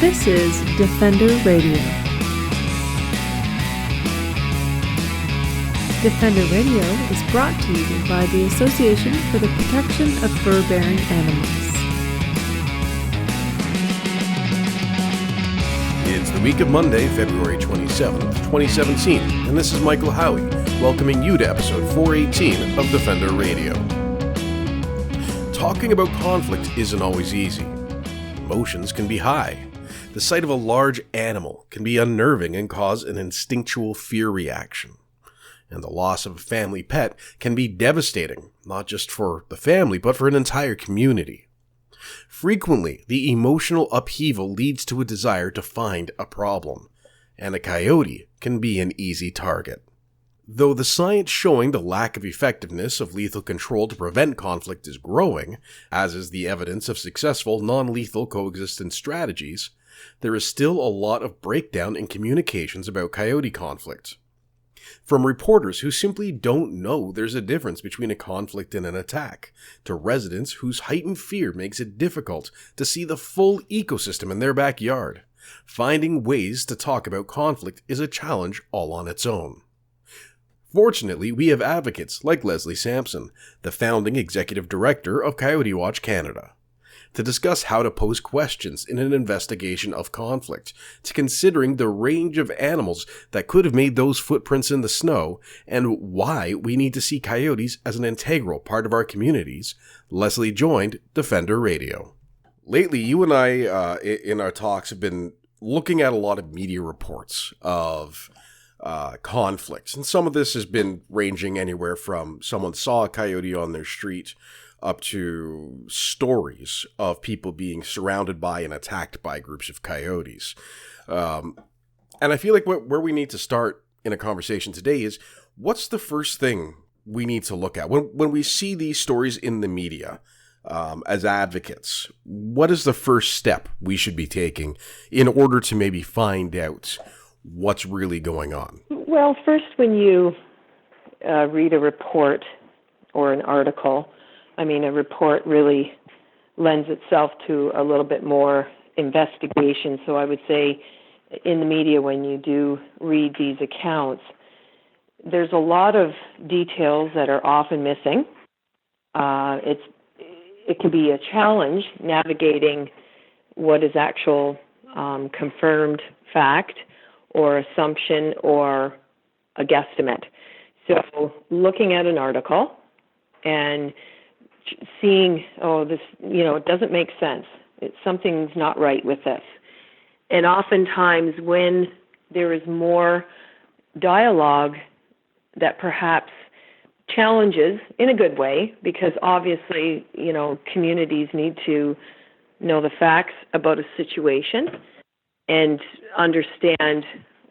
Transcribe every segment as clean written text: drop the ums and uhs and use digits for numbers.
This is Defender Radio. Defender Radio is brought to you by the Association for the Protection of Fur-Bearing Animals. It's the week of Monday, February 27th, 2017, and this is Michael Howie, welcoming you to episode 418 of Defender Radio. Talking about conflict isn't always easy. Emotions can be high. The sight of a large animal can be unnerving and cause an instinctual fear reaction. And the loss of a family pet can be devastating, not just for the family, but for an entire community. Frequently, the emotional upheaval leads to a desire to find a problem, and a coyote can be an easy target. Though the science showing the lack of effectiveness of lethal control to prevent conflict is growing, as is the evidence of successful non-lethal coexistence strategies, there is still a lot of breakdown in communications about coyote conflict. From reporters who simply don't know there's a difference between a conflict and an attack, to residents whose heightened fear makes it difficult to see the full ecosystem in their backyard, finding ways to talk about conflict is a challenge all on its own. Fortunately, we have advocates like Leslie Sampson, the founding executive director of Coyote Watch Canada, to discuss how to pose questions in an investigation of conflict, to considering the range of animals that could have made those footprints in the snow, and why we need to see coyotes as an integral part of our communities. Leslie joined Defender Radio. Lately, you and I, in our talks, have been looking at a lot of media reports of conflicts, and some of this has been ranging anywhere from someone saw a coyote on their street up to stories of people being surrounded by and attacked by groups of coyotes. And I feel like where we need to start in a conversation today is, what's the first thing we need to look at? When we see these stories in the media, as advocates, what is the first step we should be taking in order to maybe find out what's really going on? Well, first, when you read a report or an article, a report really lends itself to a little bit more investigation. So I would say in the media, when you do read these accounts, there's a lot of details that are often missing. It can be a challenge navigating what is actual confirmed fact or assumption or a guesstimate. So looking at an article and seeing, this, it doesn't make sense. Something's not right with this. And oftentimes when there is more dialogue that perhaps challenges in a good way, because obviously, communities need to know the facts about a situation and understand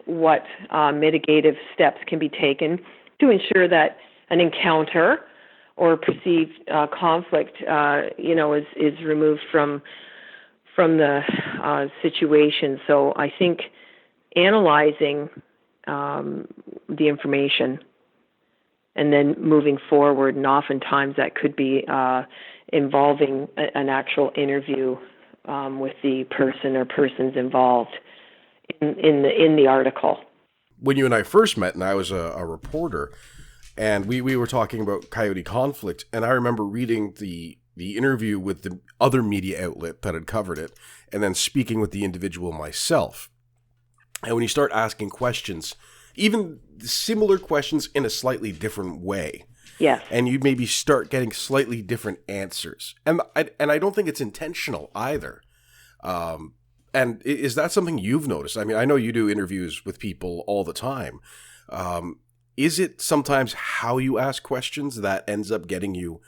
what mitigative steps can be taken to ensure that an encounter or perceived conflict, is removed from the situation. So I think analyzing the information and then moving forward, and oftentimes that could be involving an actual interview with the person or persons involved in the article. When you and I first met, and I was a reporter, and we were talking about coyote conflict, and I remember reading the interview with the other media outlet that had covered it, and then speaking with the individual myself. And when you start asking questions, even similar questions in a slightly different way, yes, and you maybe start getting slightly different answers. And I don't think it's intentional either. And is that something you've noticed? I know you do interviews with people all the time. Is it sometimes how you ask questions that ends up getting you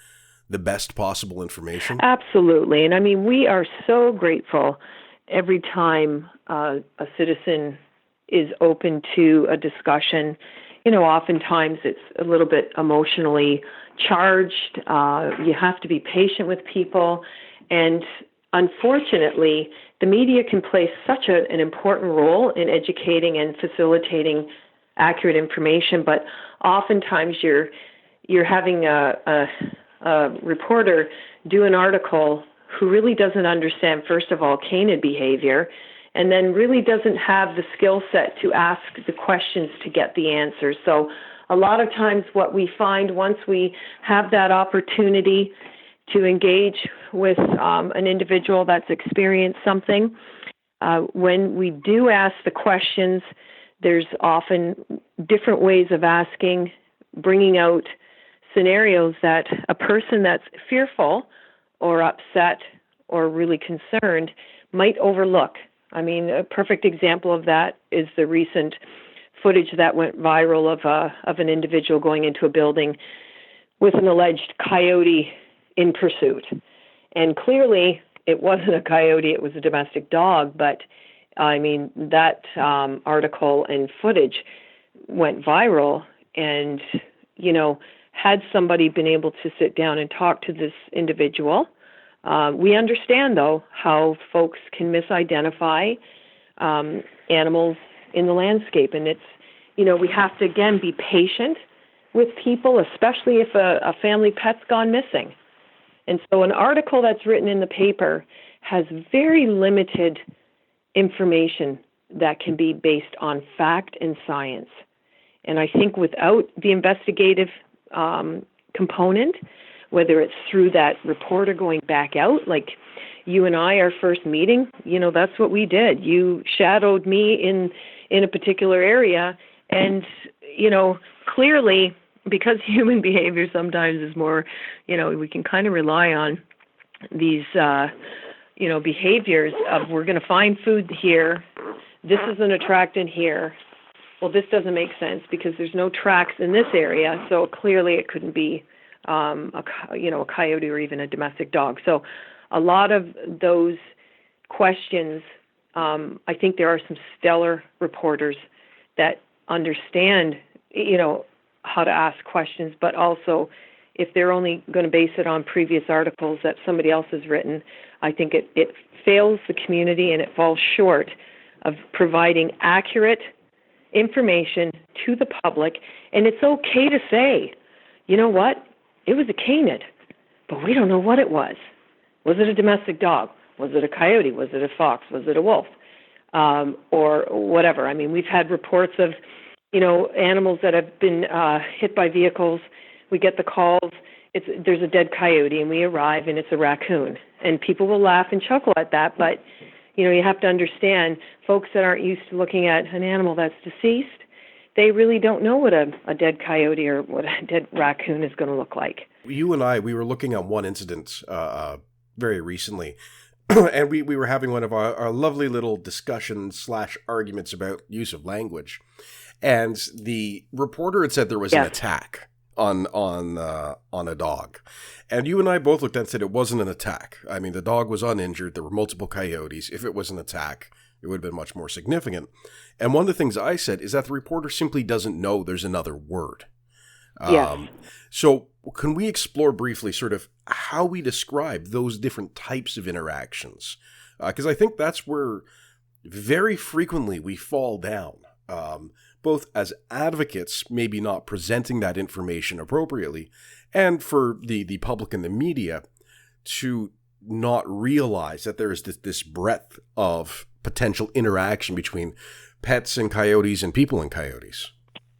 the best possible information? Absolutely. And we are so grateful every time a citizen is open to a discussion. Oftentimes it's a little bit emotionally charged. You have to be patient with people. And unfortunately, the media can play such an important role in educating and facilitating accurate information, but oftentimes you're having a reporter do an article who really doesn't understand, first of all, canid behavior, and then really doesn't have the skill set to ask the questions to get the answers. So a lot of times what we find once we have that opportunity to engage with an individual that's experienced something, when we do ask the questions, there's often different ways of asking, bringing out scenarios that a person that's fearful or upset or really concerned might overlook. I mean, a perfect example of that is the recent footage that went viral of an individual going into a building with an alleged coyote in pursuit. And clearly, it wasn't a coyote, it was a domestic dog, but I mean, that article and footage went viral, and, you know, had somebody been able to sit down and talk to this individual, we understand, though, how folks can misidentify animals in the landscape. And it's, you know, we have to, again, be patient with people, especially if a family pet's gone missing. And so an article that's written in the paper has very limited information that can be based on fact and science. And I think without the investigative component, whether it's through that reporter going back out, like you and I, our first meeting, you know, that's what we did. You shadowed me in a particular area, and, you know, clearly, because human behavior sometimes is more, you know, we can kind of rely on these, you know, behaviors of, we're going to find food here, this is an attractant here. Well, this doesn't make sense because there's no tracks in this area, so clearly it couldn't be a coyote or even a domestic dog. So a lot of those questions, I think there are some stellar reporters that understand, you know, how to ask questions, but also if they're only going to base it on previous articles that somebody else has written, I think it fails the community and it falls short of providing accurate information to the public. And it's okay to say, you know what, it was a canid, but we don't know what it was. Was it a domestic dog? Was it a coyote? Was it a fox? Was it a wolf? Or whatever. I mean, we've had reports of, you know, animals that have been hit by vehicles. We get the calls, there's a dead coyote, and we arrive, and it's a raccoon. And people will laugh and chuckle at that, but, you know, you have to understand, folks that aren't used to looking at an animal that's deceased, they really don't know what a dead coyote or what a dead raccoon is going to look like. You and I, we were looking at one incident very recently, and we were having one of our lovely little discussion/arguments about use of language. And the reporter had said there was an attack on a dog. And you and I both looked at it and said it wasn't an attack. I mean, the dog was uninjured. There were multiple coyotes. If it was an attack, it would have been much more significant. And one of the things I said is that the reporter simply doesn't know there's another word. So can we explore briefly sort of how we describe those different types of interactions? Because I think that's where very frequently we fall down. Both as advocates, maybe not presenting that information appropriately, and for the public and the media to not realize that there is this breadth of potential interaction between pets and coyotes and people and coyotes.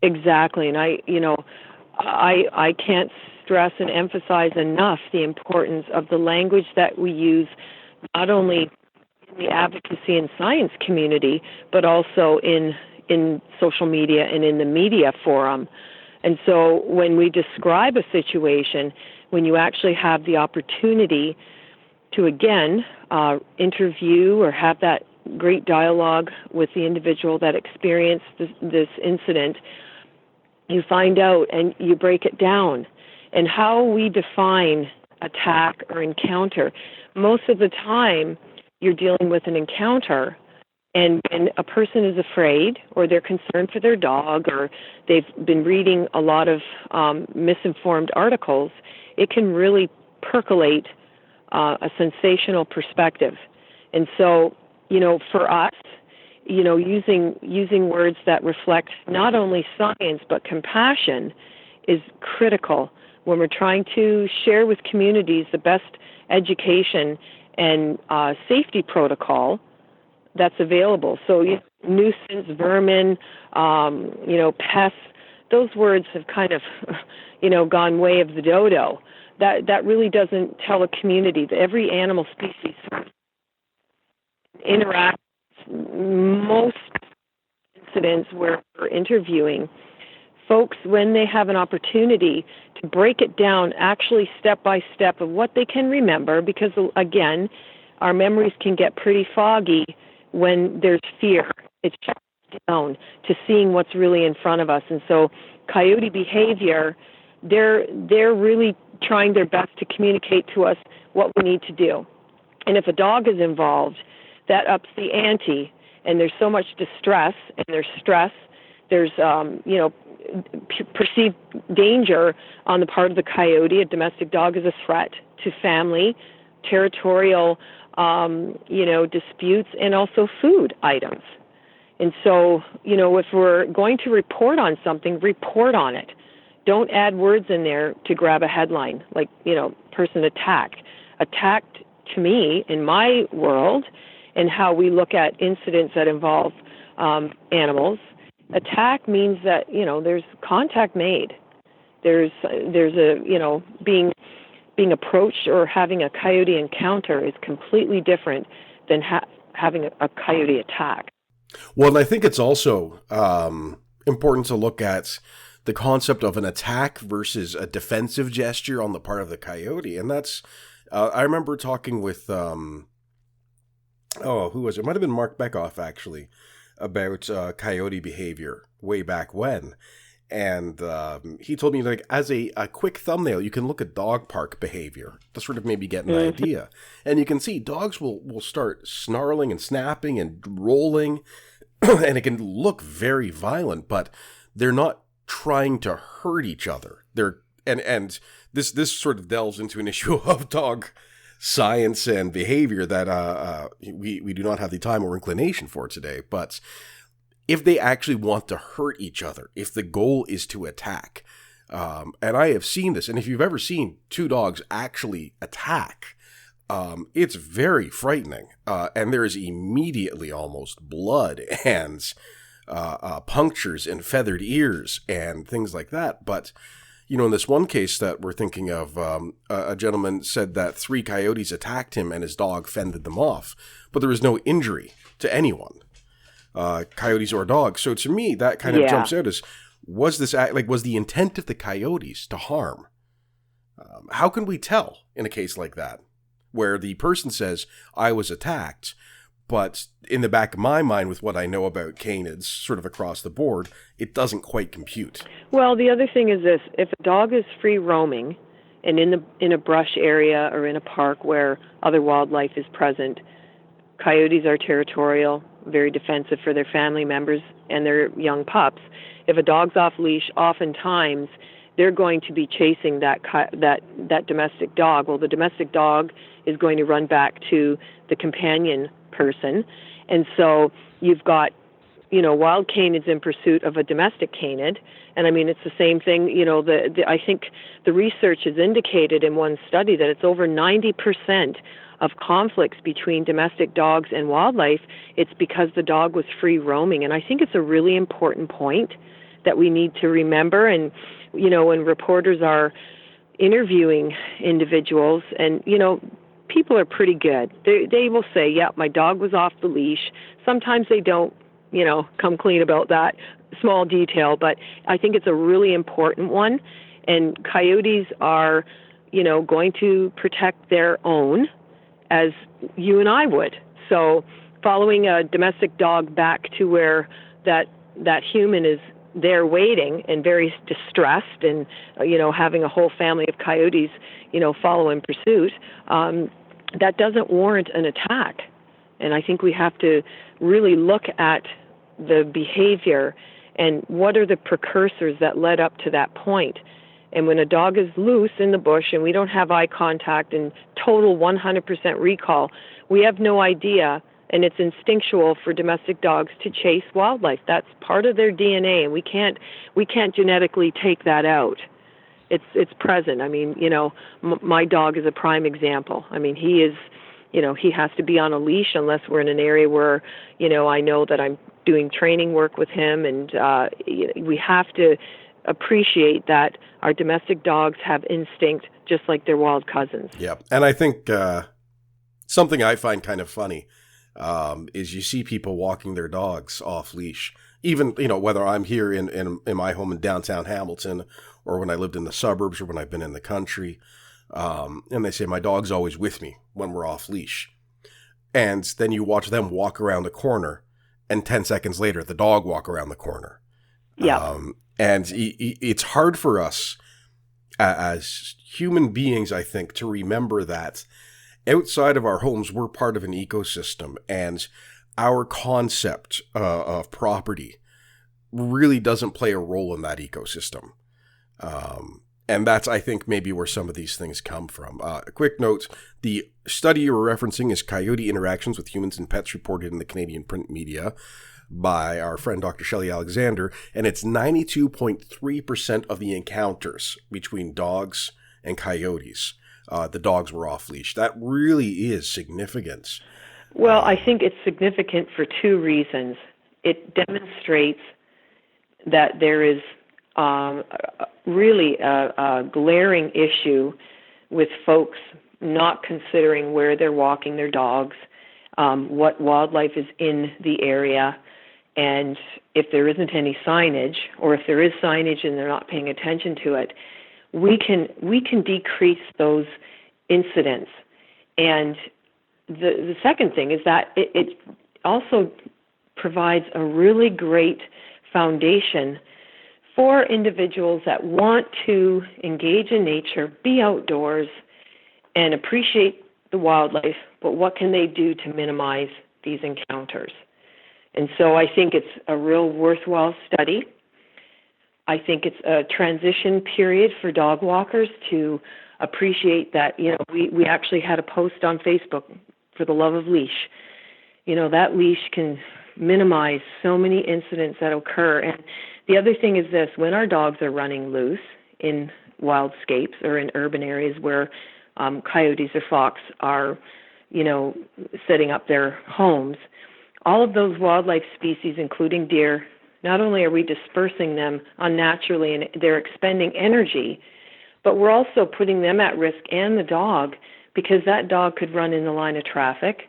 Exactly. And I can't stress and emphasize enough the importance of the language that we use, not only in the advocacy and science community, but also in social media and in the media forum. And so when we describe a situation, when you actually have the opportunity to, again, interview or have that great dialogue with the individual that experienced this incident, you find out and you break it down. And how we define attack or encounter, most of the time you're dealing with an encounter. And when a person is afraid or they're concerned for their dog or they've been reading a lot of misinformed articles, it can really percolate a sensational perspective. And so, you know, for us, you know, using words that reflect not only science but compassion is critical when we're trying to share with communities the best education and safety protocol that's available. So, nuisance, vermin, pests, those words have kind of, gone way of the dodo. That really doesn't tell a community that every animal species interacts. Most incidents where we're interviewing folks, when they have an opportunity to break it down actually step by step of what they can remember, because again, our memories can get pretty foggy when there's fear. It's shut down to seeing what's really in front of us. And so coyote behavior, they're really trying their best to communicate to us what we need to do. And if a dog is involved, that ups the ante, and there's so much distress, and there's stress, there's perceived danger on the part of the coyote. A domestic dog is a threat to family, territorial, disputes, and also food items. And so, if we're going to report on something, report on it. Don't add words in there to grab a headline, like, person attacked. Attacked, to me, in my world, and how we look at incidents that involve animals, attack means that, there's contact made. There's a, being approached or having a coyote encounter is completely different than having a coyote attack. Well, and I think it's also important to look at the concept of an attack versus a defensive gesture on the part of the coyote. And that's, I remember talking with, who was it? It might have been Mark Beckoff, actually, about coyote behavior way back when. And he told me, like, as a quick thumbnail, you can look at dog park behavior to sort of maybe get an idea. And you can see dogs will start snarling and snapping and rolling, and it can look very violent, but they're not trying to hurt each other. And this sort of delves into an issue of dog science and behavior that we do not have the time or inclination for today. But if they actually want to hurt each other, if the goal is to attack, and I have seen this, and if you've ever seen two dogs actually attack, it's very frightening. And there is immediately almost blood and punctures and feathered ears and things like that. But, in this one case that we're thinking of, a gentleman said that 3 coyotes attacked him and his dog fended them off, but there was no injury to anyone, coyotes or dogs. So to me, that kind of jumps out as, was the intent of the coyotes to harm? How can we tell in a case like that, where the person says, I was attacked, but in the back of my mind, with what I know about canids sort of across the board, it doesn't quite compute. Well, the other thing is this: if a dog is free roaming and in a brush area or in a park where other wildlife is present, coyotes are territorial, very defensive for their family members and their young pups. If a dog's off leash, oftentimes they're going to be chasing that domestic dog. Well, the domestic dog is going to run back to the companion person. And so you've got, wild canids in pursuit of a domestic canid. And I mean, it's the same thing, I think the research has indicated in one study that it's over 90% of conflicts between domestic dogs and wildlife. It's because the dog was free roaming. And I think it's a really important point that we need to remember. And, when reporters are interviewing individuals, and, people are pretty good. They will say, yeah, my dog was off the leash. Sometimes they don't, come clean about that small detail, but I think it's a really important one. And coyotes are, going to protect their own as you and I would. So following a domestic dog back to where that human is there waiting and very distressed and, having a whole family of coyotes, follow in pursuit, that doesn't warrant an attack. And I think we have to really look at the behavior and what are the precursors that led up to that point. And when a dog is loose in the bush and we don't have eye contact and total 100% recall, we have no idea. And it's instinctual for domestic dogs to chase wildlife. That's part of their DNA, and we can't genetically take that out. It's present. I mean, my dog is a prime example. I mean, he is he has to be on a leash unless we're in an area where, I know that I'm doing training work with him. And we have to appreciate that our domestic dogs have instinct just like their wild cousins. Yeah. And I think something I find kind of funny is you see people walking their dogs off leash. Even, whether I'm here in my home in downtown Hamilton or when I lived in the suburbs or when I've been in the country. And they say, my dog's always with me when we're off leash. And then you watch them walk around the corner and 10 seconds later, the dog walk around the corner. Yeah. And it's hard for us as human beings, I think, to remember that outside of our homes, we're part of an ecosystem, and our concept of property really doesn't play a role in that ecosystem. And that's, I think, maybe where some of these things come from. A quick note, the study you were referencing is Coyote Interactions with Humans and Pets, reported in the Canadian print media by our friend Dr. Shelley Alexander, and it's 92.3% of the encounters between dogs and coyotes. The dogs were off leash. That really is significant. Well, I think it's significant for two reasons. It demonstrates that there is really a glaring issue with folks not considering where they're walking their dogs, what wildlife is in the area, and if there isn't any signage, or if there is signage and they're not paying attention to it, we can decrease those incidents. And the second thing is that it also provides a really great foundation for individuals that want to engage in nature, be outdoors, and appreciate the wildlife, but what can they do to minimize these encounters? And so I think it's a real worthwhile study. I think it's a transition period for dog walkers to appreciate that, we actually had a post on Facebook for the love of leash. That leash can minimize so many incidents that occur. And the other thing is this: when our dogs are running loose in wildscapes or in urban areas where coyotes or fox are, setting up their homes, all of those wildlife species, including deer, not only are we dispersing them unnaturally and they're expending energy, but we're also putting them at risk and the dog, because that dog could run in the line of traffic,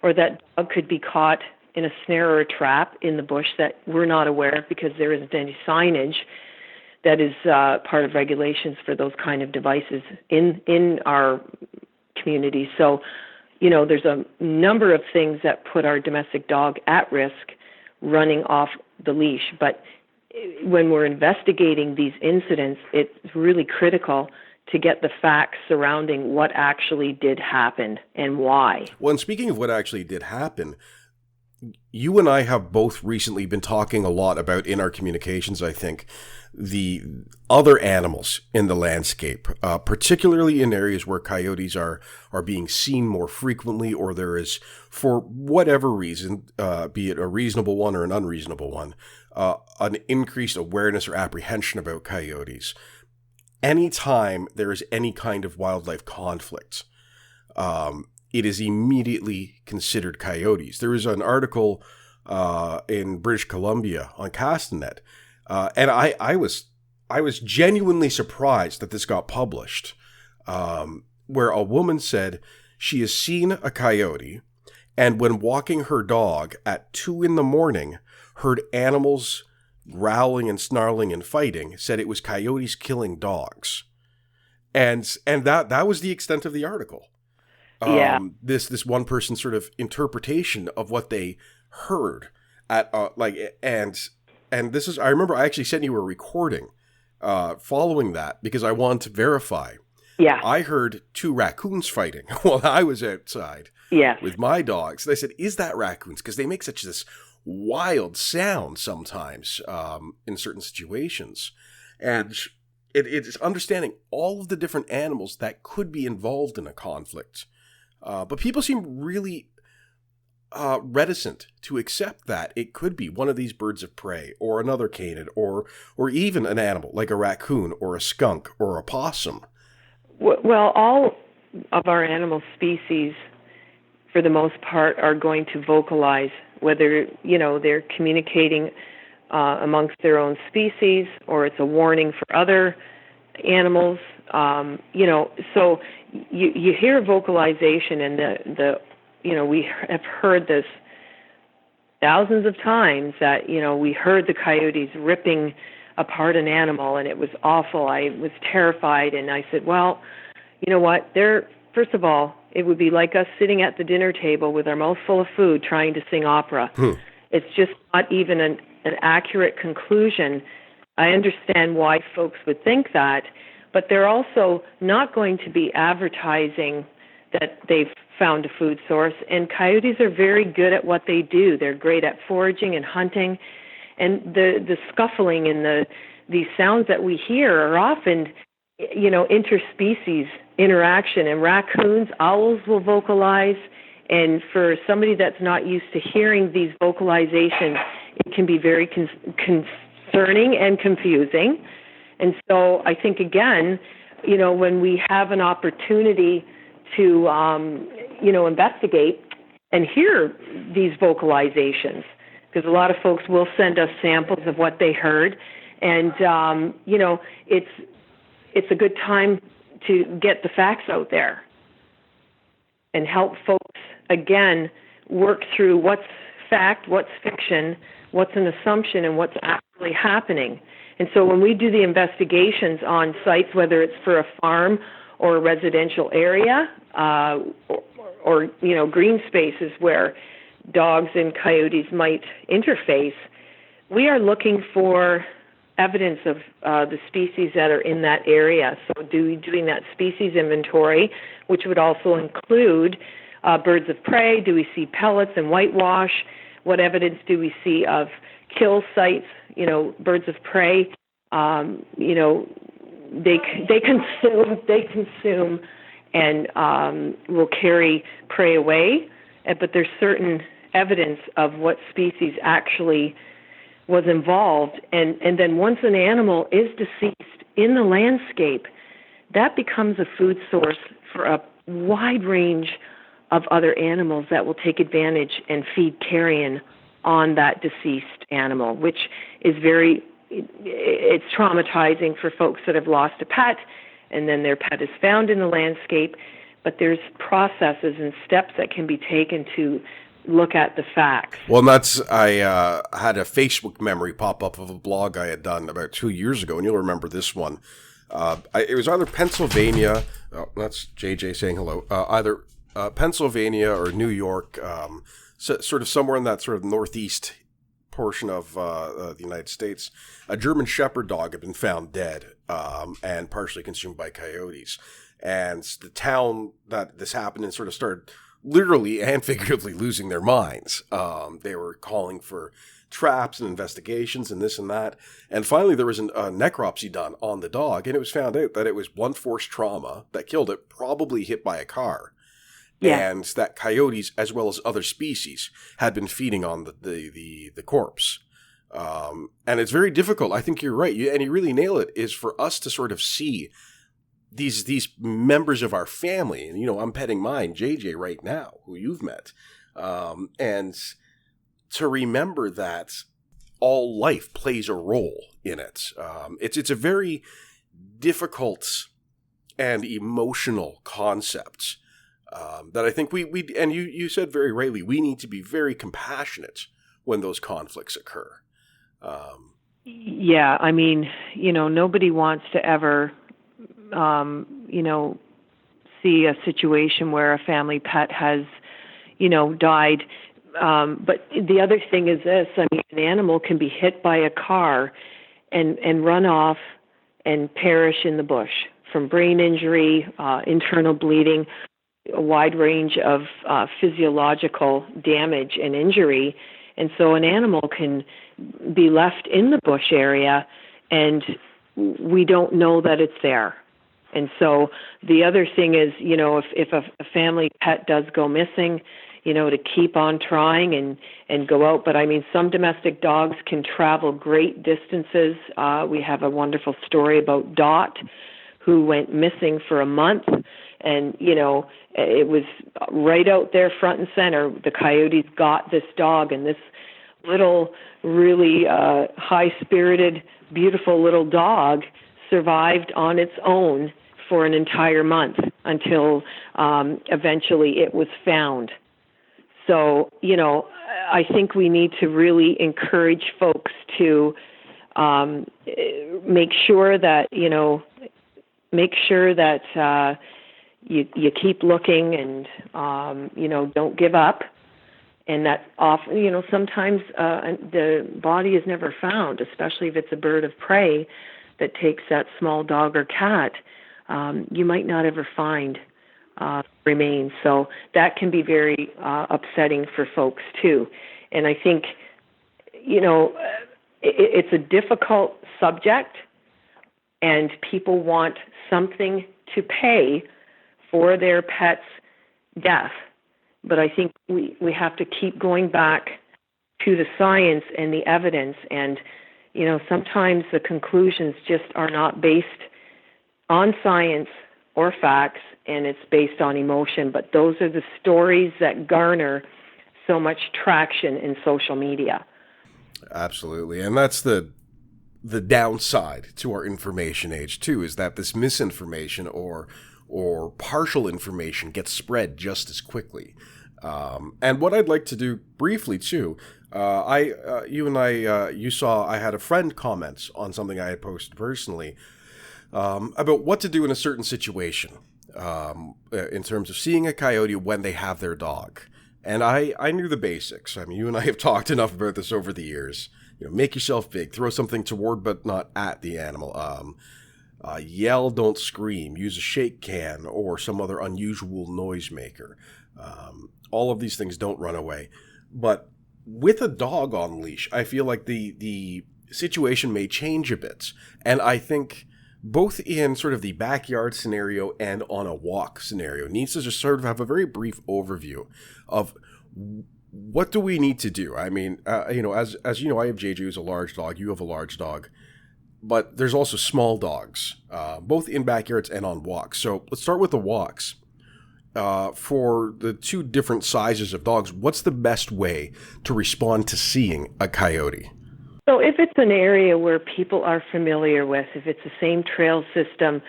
or that dog could be caught in a snare or a trap in the bush that we're not aware of because there isn't any signage that is part of regulations for those kind of devices in our community. So, there's a number of things that put our domestic dog at risk running off the leash. But when we're investigating these incidents, it's really critical to get the facts surrounding what actually did happen and why. Well, and speaking of what actually did happen, you and I have both recently been talking a lot about, in our communications, I think, the other animals in the landscape, particularly in areas where coyotes are being seen more frequently, or there is, for whatever reason, be it a reasonable one or an unreasonable one, an increased awareness or apprehension about coyotes. Anytime there is any kind of wildlife conflict, it is immediately considered coyotes. There was an article in British Columbia on Castanet, and I was genuinely surprised that this got published, where a woman said she has seen a coyote, and when walking her dog at 2 a.m, heard animals growling and snarling and fighting, said it was coyotes killing dogs. And that was the extent of the article. Yeah. This one person's sort of interpretation of what they heard at and this is, I remember I actually sent you a recording following that because I wanted to verify. Yeah. I heard 2 raccoons fighting while I was outside with my dogs. And I said, is that raccoons? Because they make such this wild sound sometimes in certain situations. And it's understanding all of the different animals that could be involved in a conflict. But people seem really reticent to accept that it could be one of these birds of prey, or another canid, or even an animal like a raccoon or a skunk or a possum. Well, all of our animal species for the most part, are going to vocalize, whether, they're communicating amongst their own species or it's a warning for other animals. So you hear vocalization, and we have heard this thousands of times that, we heard the coyotes ripping apart an animal, and it was awful. I was terrified, and I said, well, you know what? First of all, it would be like us sitting at the dinner table with our mouth full of food trying to sing opera. It's just not even an accurate conclusion. I understand why folks would think that, but they're also not going to be advertising that they've found a food source. And coyotes are very good at what they do. They're great at foraging and hunting. And the scuffling and these sounds that we hear are often, interspecies interaction. And raccoons, owls will vocalize. And for somebody that's not used to hearing these vocalizations, it can be very concerning and confusing. And so I think, again, when we have an opportunity to, investigate and hear these vocalizations, because a lot of folks will send us samples of what they heard. And, it's a good time to get the facts out there and help folks, again, work through what's fact, what's fiction, what's an assumption, and what's actually happening. And so when we do the investigations on sites, whether it's for a farm or a residential area, or green spaces where dogs and coyotes might interface, we are looking for evidence of the species that are in that area. So doing that species inventory, which would also include birds of prey. Do we see pellets and whitewash? What evidence do we see of kill sites? Birds of prey, they consume and will carry prey away. But there's certain evidence of what species actually was involved. And then once an animal is deceased in the landscape, that becomes a food source for a wide range of other animals that will take advantage and feed carrion on that deceased animal, which is it's traumatizing for folks that have lost a pet and then their pet is found in the landscape. But there's processes and steps that can be taken to look at the facts. Well, and I had a Facebook memory pop up of a blog I had done about 2 years ago, and you'll remember this one. It was either Pennsylvania, that's JJ saying hello, either Pennsylvania or New York, sort of somewhere in that sort of northeast portion of the United States. A German Shepherd dog had been found dead and partially consumed by coyotes. And the town that this happened in sort of started literally and figuratively losing their minds. They were calling for traps and investigations and this and that. And finally, there was a necropsy done on the dog, and it was found out that it was blunt force trauma that killed it, probably hit by a car. Yeah. And that coyotes, as well as other species, had been feeding on the corpse. And it's very difficult. I think you're right. And you really nail it, is for us to sort of see these members of our family. And, I'm petting mine, JJ, right now, who you've met. And to remember that all life plays a role in it. It's a very difficult and emotional concept that I think we and you said very rightly, we need to be very compassionate when those conflicts occur. Yeah, I mean, nobody wants to ever, see a situation where a family pet has, died. But the other thing is this, I mean, an animal can be hit by a car and run off and perish in the bush from brain injury, internal bleeding, a wide range of physiological damage and injury. And so an animal can be left in the bush area and we don't know that it's there. And so the other thing is, if a family pet does go missing, to keep on trying and go out. But I mean, some domestic dogs can travel great distances. We have a wonderful story about Dot, who went missing for a month and, it was right out there front and center. The coyotes got this dog, and this little, really high-spirited, beautiful little dog survived on its own for an entire month until eventually it was found. So, I think we need to really encourage folks to make sure that you keep looking and, don't give up. And that often, sometimes the body is never found, especially if it's a bird of prey that takes that small dog or cat. You might not ever find remains. So that can be very upsetting for folks too. And I think, it's a difficult subject, and people want something to pay for their pet's death. But I think we have to keep going back to the science and the evidence. And, sometimes the conclusions just are not based on science or facts, and it's based on emotion. But those are the stories that garner so much traction in social media. Absolutely. And that's the downside to our information age, too, is that this misinformation or partial information gets spread just as quickly. And what I'd like to do briefly, too, you saw I had a friend comment on something I had posted personally about what to do in a certain situation in terms of seeing a coyote when they have their dog. And I knew the basics. I mean, you and I have talked enough about this over the years. Make yourself big, throw something toward but not at the animal. Yell, don't scream. Use a shake can or some other unusual noise maker. All of these things, don't run away. But with a dog on leash, I feel like the situation may change a bit. And I think both in sort of the backyard scenario and on a walk scenario needs to just sort of have a very brief overview of what do we need to do. I mean, as you know, I have JJ, who's a large dog. You have a large dog. But there's also small dogs, both in backyards and on walks. So let's start with the walks. For the two different sizes of dogs, what's the best way to respond to seeing a coyote? So if it's an area where people are familiar with, if it's the same trail system,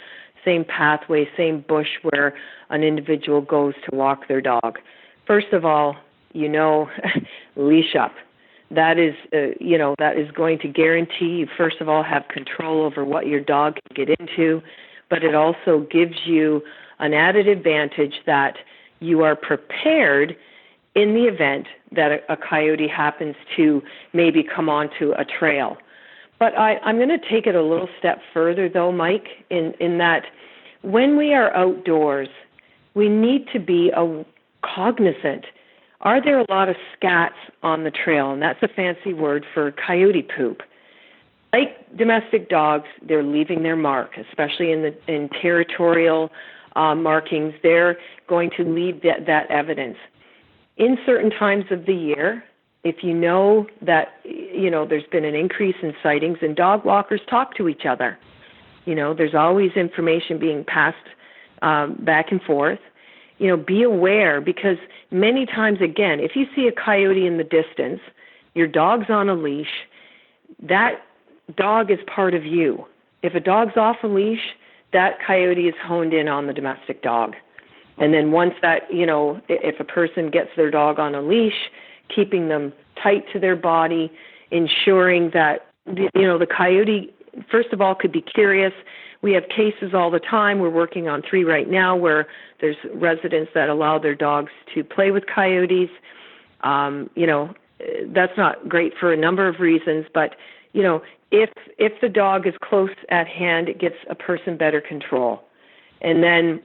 same pathway, same bush where an individual goes to walk their dog, first of all, leash up. That is going to guarantee you, first of all, have control over what your dog can get into, but it also gives you an added advantage that you are prepared in the event that a coyote happens to maybe come onto a trail. But I'm going to take it a little step further, though, Mike, in that when we are outdoors, we need to be cognizant. Are there a lot of scats on the trail? And that's a fancy word for coyote poop. Like domestic dogs, they're leaving their mark, especially in territorial markings. They're going to leave that evidence. In certain times of the year, if you know that, there's been an increase in sightings, and dog walkers talk to each other. There's always information being passed back and forth. Be aware, because many times, again, if you see a coyote in the distance, your dog's on a leash, that dog is part of you. If a dog's off a leash, that coyote is honed in on the domestic dog. And then once that, if a person gets their dog on a leash, keeping them tight to their body, ensuring that, the coyote, first of all, could be curious. We have cases all the time. We're working on 3 right now where there's residents that allow their dogs to play with coyotes. That's not great for a number of reasons, but, if the dog is close at hand, it gives a person better control. And then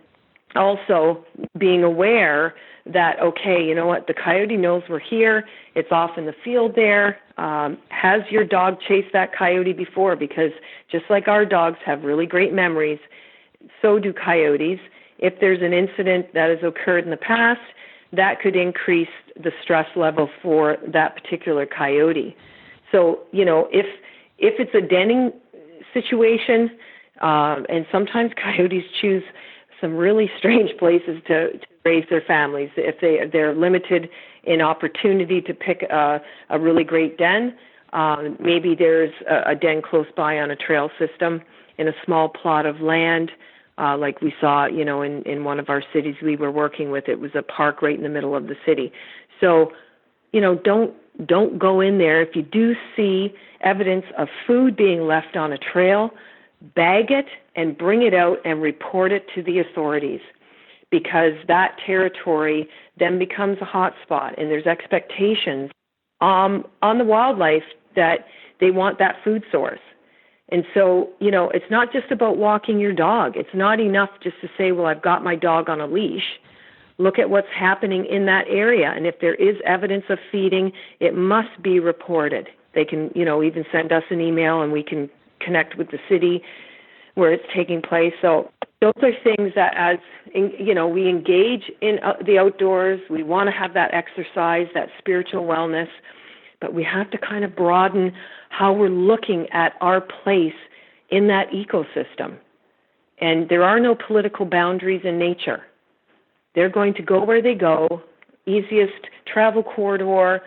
also being aware that, okay, the coyote knows we're here. It's off in the field there. Has your dog chased that coyote before? Because just like our dogs have really great memories, so do coyotes. If there's an incident that has occurred in the past, that could increase the stress level for that particular coyote. So, if it's a denning situation, and sometimes coyotes choose some really strange places to raise their families. If they're limited in opportunity to pick a really great den, maybe there's a den close by on a trail system in a small plot of land, like we saw, in one of our cities we were working with. It was a park right in the middle of the city. So, don't go in there. If you do see evidence of food being left on a trail, bag it and bring it out and report it to the authorities, because that territory then becomes a hot spot, and there's expectations on the wildlife that they want that food source. And so, it's not just about walking your dog. It's not enough just to say, well, I've got my dog on a leash. Look at what's happening in that area. And if there is evidence of feeding, it must be reported. They can, even send us an email and we can connect with the city where it's taking place. So those are things that we engage in the outdoors. We want to have that exercise, that spiritual wellness, but we have to kind of broaden how we're looking at our place in that ecosystem. And there are no political boundaries in nature. They're going to go where they go, easiest travel corridor,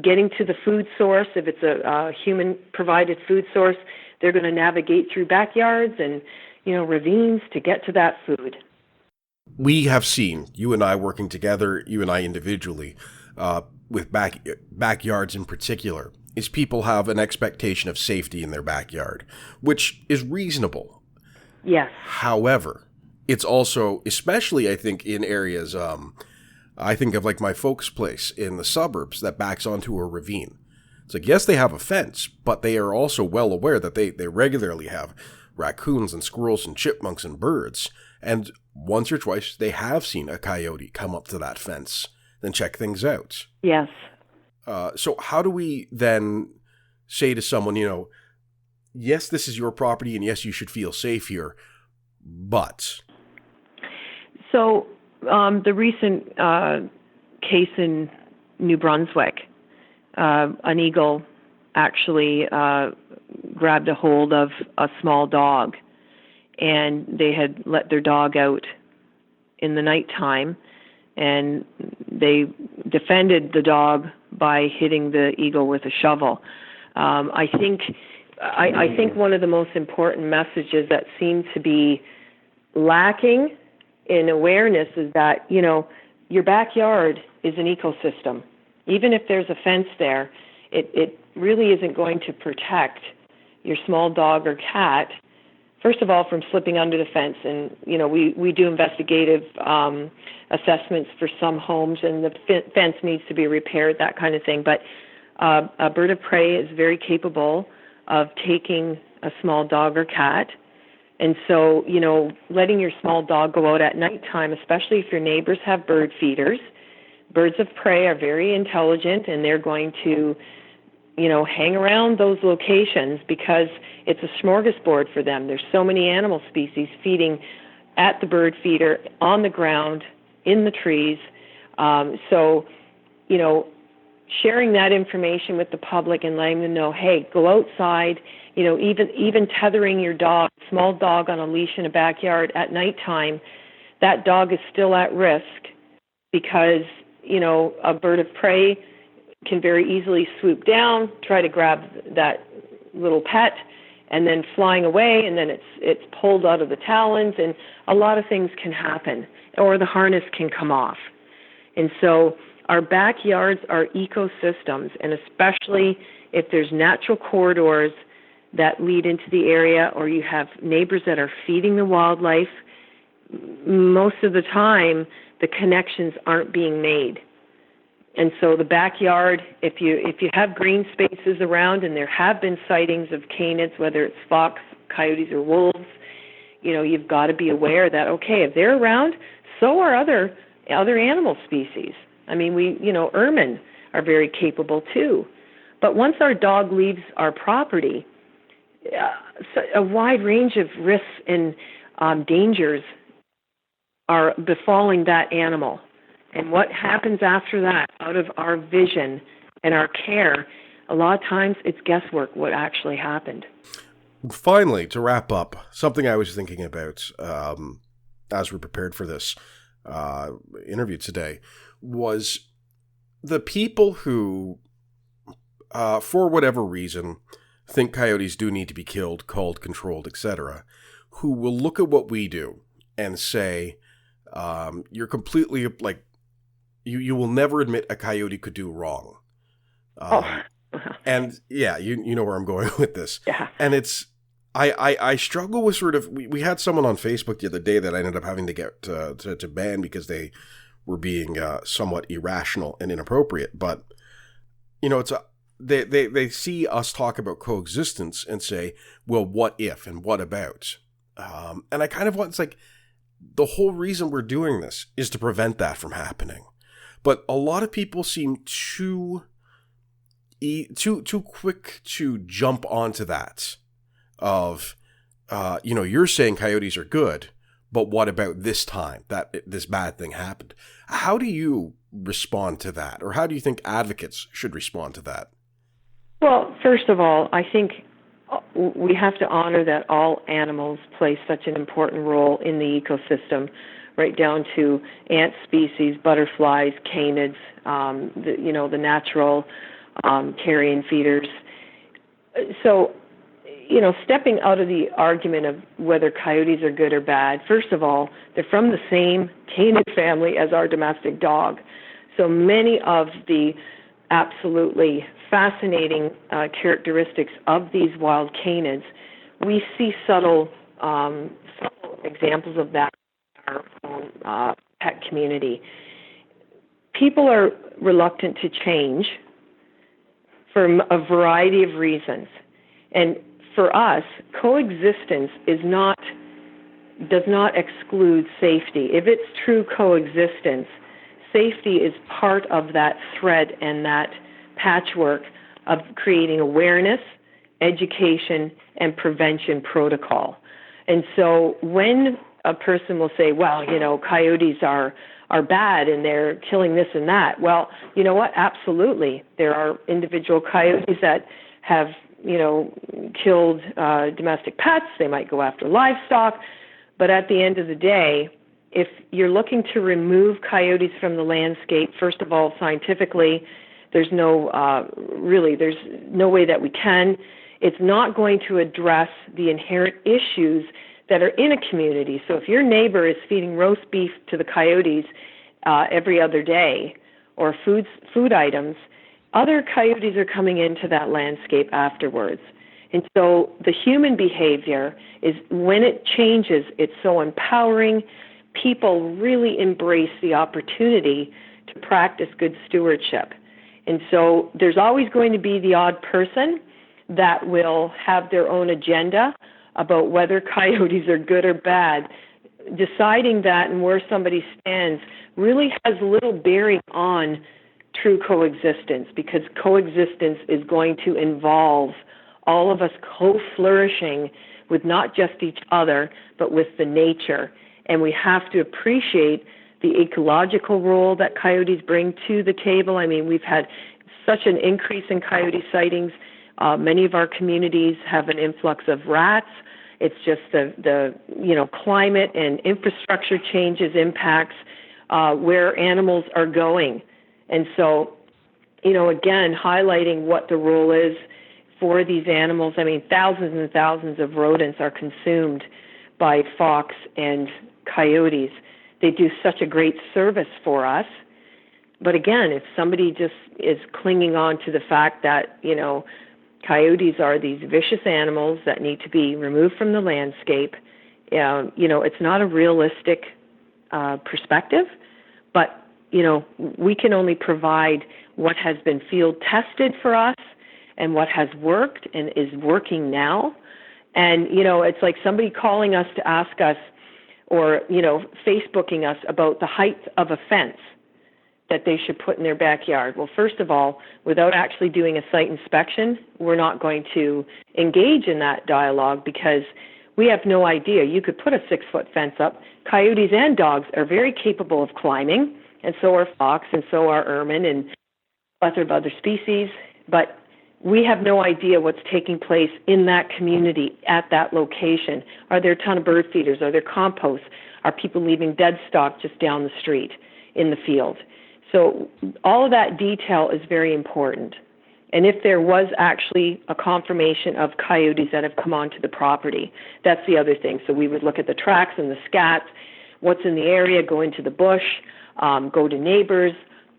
getting to the food source. If it's a human-provided food source, they're going to navigate through backyards and, ravines to get to that food. We have seen, you and I working together, you and I individually, with backyards in particular, is people have an expectation of safety in their backyard, which is reasonable. Yes. However, it's also, especially I think in areas, I think of like my folks' place in the suburbs that backs onto a ravine. It's like, yes, they have a fence, but they are also well aware that they regularly have raccoons and squirrels and chipmunks and birds. And once or twice, they have seen a coyote come up to that fence and check things out. Yes. So how do we then say to someone, yes, this is your property and yes, you should feel safe here, but... So the recent case in New Brunswick, an eagle actually grabbed a hold of a small dog, and they had let their dog out in the nighttime, and they defended the dog by hitting the eagle with a shovel. I think one of the most important messages that seem to be lacking in awareness is that, your backyard is an ecosystem. Even if there's a fence there, it really isn't going to protect your small dog or cat, first of all, from slipping under the fence. And, we do investigative assessments for some homes, and the fence needs to be repaired, that kind of thing. But a bird of prey is very capable of taking a small dog or cat. And so, letting your small dog go out at nighttime, especially if your neighbors have bird feeders, birds of prey are very intelligent, and they're going to, hang around those locations because it's a smorgasbord for them. There's so many animal species feeding at the bird feeder, on the ground, in the trees. So, sharing that information with the public and letting them know, hey, go outside, even tethering your dog, small dog on a leash in a backyard at nighttime, that dog is still at risk because, a bird of prey can very easily swoop down, try to grab that little pet, and then flying away, and then it's pulled out of the talons, and a lot of things can happen, or the harness can come off. And so our backyards are ecosystems, and especially if there's natural corridors that lead into the area, or you have neighbors that are feeding the wildlife, most of the time the connections aren't being made. And so the backyard, if you have green spaces around, and there have been sightings of canids, whether it's fox, coyotes, or wolves, you've got to be aware that, okay, if they're around, so are other animal species. I mean, ermine are very capable too. But once our dog leaves our property, a wide range of risks and dangers are befalling that animal. And what happens after that, out of our vision and our care, a lot of times it's guesswork what actually happened. Finally, to wrap up, something I was thinking about, as we prepared for this interview today, was the people who, for whatever reason, think coyotes do need to be killed, culled, controlled, etc., who will look at what we do and say, you're completely, like, you will never admit a coyote could do wrong. And yeah, you know where I'm going with this. Yeah. And it's, I struggle with sort of, we had someone on Facebook the other day that I ended up having to get to ban because they were being somewhat irrational and inappropriate. But, you know, it's they see us talk about coexistence and say, well, what if and what about? And I kind of want, it's like, the whole reason we're doing this is to prevent that from happening. But a lot of people seem too quick to jump onto that of, you know, you're saying coyotes are good, but what about this time that this bad thing happened? How do you respond to that? Or how do you think advocates should respond to that? Well, first of all, I think we have to honor that all animals play such an important role in the ecosystem, right down to ant species, butterflies, canids, the natural carrion feeders. So, you know, stepping out of the argument of whether coyotes are good or bad, first of all, they're from the same canid family as our domestic dog. So many of the absolutely fascinating characteristics of these wild canids, we see subtle examples of that in our own pet community. People are reluctant to change for a variety of reasons. And for us, coexistence does not exclude safety. If it's true coexistence, safety is part of that thread and that patchwork of creating awareness, education, and prevention protocol. And so when a person will say, well, you know, coyotes are bad and they're killing this and that, well, you know what? Absolutely. There are individual coyotes that have, you know, killed domestic pets. They might go after livestock. But at the end of the day, if you're looking to remove coyotes from the landscape, first of all, scientifically, there's no way that we can. It's not going to address the inherent issues that are in a community. So if your neighbor is feeding roast beef to the coyotes every other day, or food items, other coyotes are coming into that landscape afterwards. And so the human behavior is, when it changes, it's so empowering. People really embrace the opportunity to practice good stewardship. And so there's always going to be the odd person that will have their own agenda about whether coyotes are good or bad. Deciding that and where somebody stands really has little bearing on true coexistence, because coexistence is going to involve all of us co-flourishing with not just each other, but with the nature. And we have to appreciate the ecological role that coyotes bring to the table. I mean, we've had such an increase in coyote sightings. Many of our communities have an influx of rats. It's just the climate and infrastructure changes impacts where animals are going. And so, you know, again, highlighting what the role is for these animals. I mean, thousands and thousands of rodents are consumed by fox and coyotes. They do such a great service for us. But again, if somebody just is clinging on to the fact that, you know, coyotes are these vicious animals that need to be removed from the landscape, you know, it's not a realistic perspective. But, you know, we can only provide what has been field tested for us and what has worked and is working now. And, you know, it's like somebody calling us to ask us, or, you know, Facebooking us about the height of a fence that they should put in their backyard. Well, first of all, without actually doing a site inspection, we're not going to engage in that dialogue, because we have no idea. You could put a 6-foot fence up. Coyotes and dogs are very capable of climbing, and so are fox, and so are ermine, and a plethora of other species. But we have no idea what's taking place in that community at that location. Are there a ton of bird feeders? Are there composts? Are people leaving dead stock just down the street in the field? So all of that detail is very important. And if there was actually a confirmation of coyotes that have come onto the property, that's the other thing. So we would look at the tracks and the scats, what's in the area, go into the bush, go to neighbors.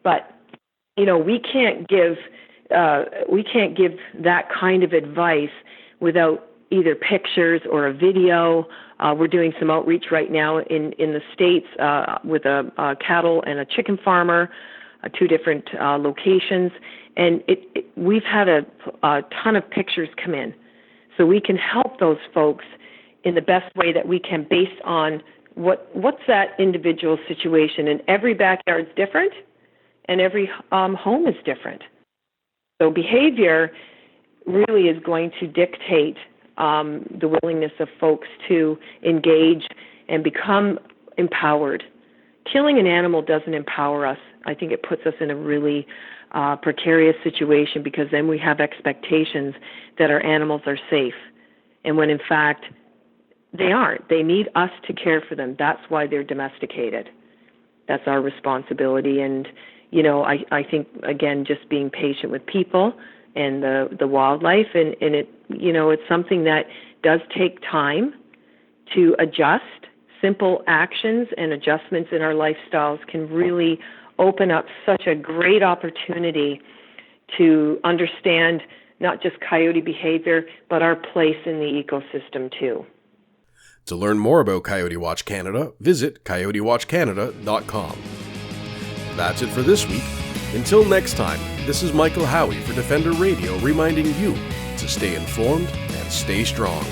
But, we can't give that kind of advice without either pictures or a video. We're doing some outreach right now in the States with a cattle and a chicken farmer, 2 different locations. And we've had a ton of pictures come in. So we can help those folks in the best way that we can based on what's that individual situation. And every backyard's different, and every home is different. So behavior really is going to dictate the willingness of folks to engage and become empowered. Killing an animal doesn't empower us. I think it puts us in a really precarious situation, because then we have expectations that our animals are safe. And when in fact, they aren't. They need us to care for them. That's why they're domesticated. That's our responsibility. And, I think, again, just being patient with people and the wildlife, and it, it's something that does take time to adjust. Simple actions and adjustments in our lifestyles can really open up such a great opportunity to understand not just coyote behavior, but our place in the ecosystem too. To learn more about Coyote Watch Canada, visit coyotewatchcanada.com. That's it for this week. Until next time, this is Michael Howie for Defender Radio, reminding you to stay informed and stay strong.